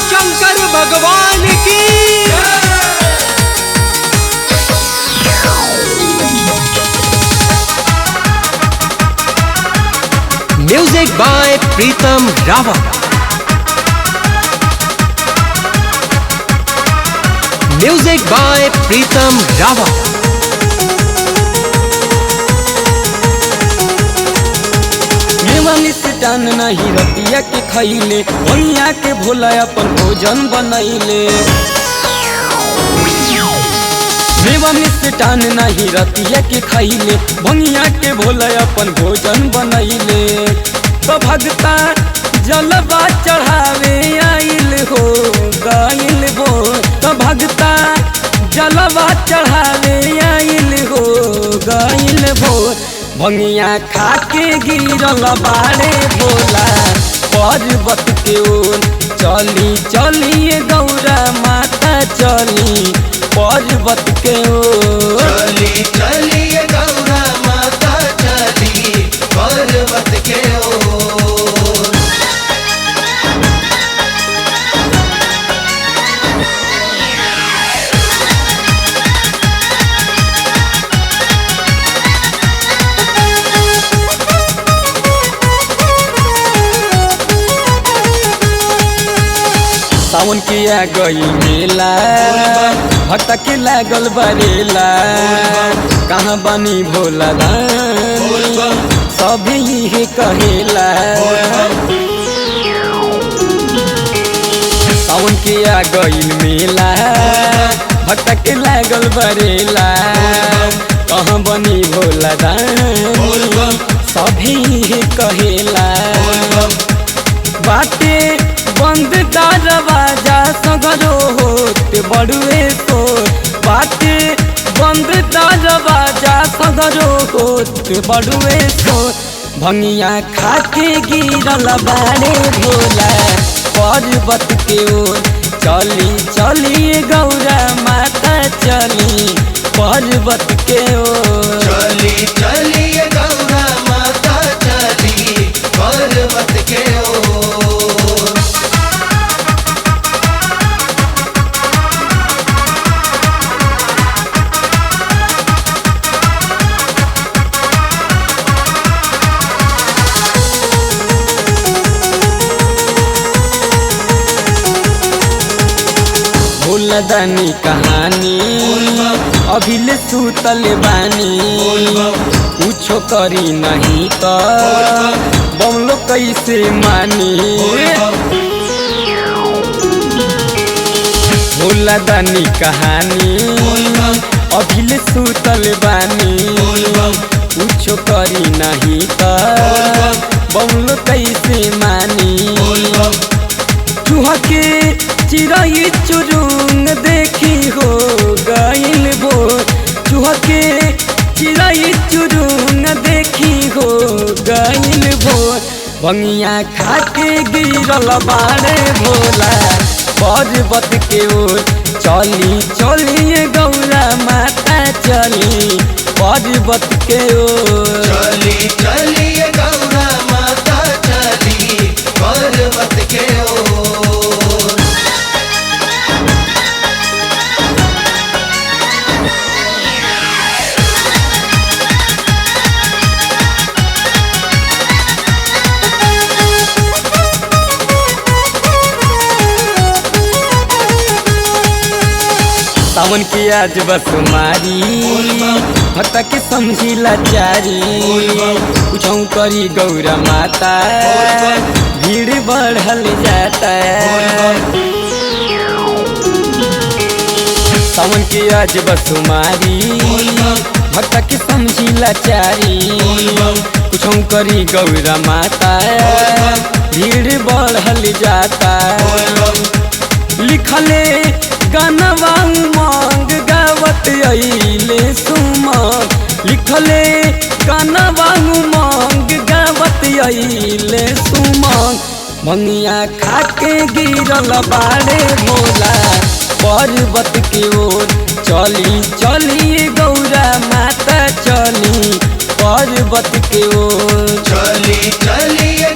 शंकर भगवान की। Music by Pritam Rawat. Music by Pritam Rawat. मिष्टान नहीं रतिया के खैले भैया के भोला अपन भोजन बनैले। मेवा मिष्टान नहीं रतिया के खैले भैया के भोला अपन भोजन बनैले। तो भगता जलवा चढ़ावे आइल हो गइल वो। तो भगता जलवा चढ़ावे आइल हो गइल वो। भंगिया खाके गिरल बाड़े भोला पर्वत के ओर। चली चलिए गौरा माता चली पर्वत के ओर। चली चलिए गौरा माता चली पर्वत के ओर। सावन के आ गई मेला भक्ता के लागल बरेला। कहाँ बनी भोला दानी सभी यही कहेला। सावन के आ गई मेला भक्ता के लागल बरेला। कहाँ बनी भोला दानी सभी यही कहेला। बाटे बंद दरवाजा सगरो होते बड़ुए तो। बाटे बंद दरवाजा सगरो होते बड़ुए तो। भंगिया खाके गिरल बाड़े भोला पर्वत के ओर। चली चलिए गौरा माता चली पर्वत के ओर। चली चलिए गौरा माता चली पर्वत के ओर। भोलादानी कहानी अभिले सुतल बानी। कुछो करी नहीं तो बमलो कैसे मानी। भोलादानी कहानी अभिले सुतल बानी। कुछो करी नहीं तो बमलो कैसे मानी। चूहा के चिड़ै चुरुंग देखी हो गइल वो। चूहा के चिड़ै चुरुंग देखी हो गइल वो। भंगिया खाके गिरल बाड़े भोला पर्वत के ओर। चली चलिए गौरा माता चली पर्वत के ओर। चली चलिए गौरा माता चली पर्वत के ओर। सावन के आज बस मारी भक्ता के समझी लाचारी। कुछौ करी गौरा माता भीड़ बढ़ल जाता। सावन के आज बस मारी भक्ता के समझी लाचारी। कुछौ करी गौरा माता भीड़ बढ़ल जाता। लिखले गानवा उमंग गावत अइले सुमंग। लिखले गानवा उमंग गावत अइले सुमंग। भंगिया खाके गिरल बाड़े भोला पर्वत के ओर। चली चलिए गौरा माता चली पर्वत के ओर। चली चलिए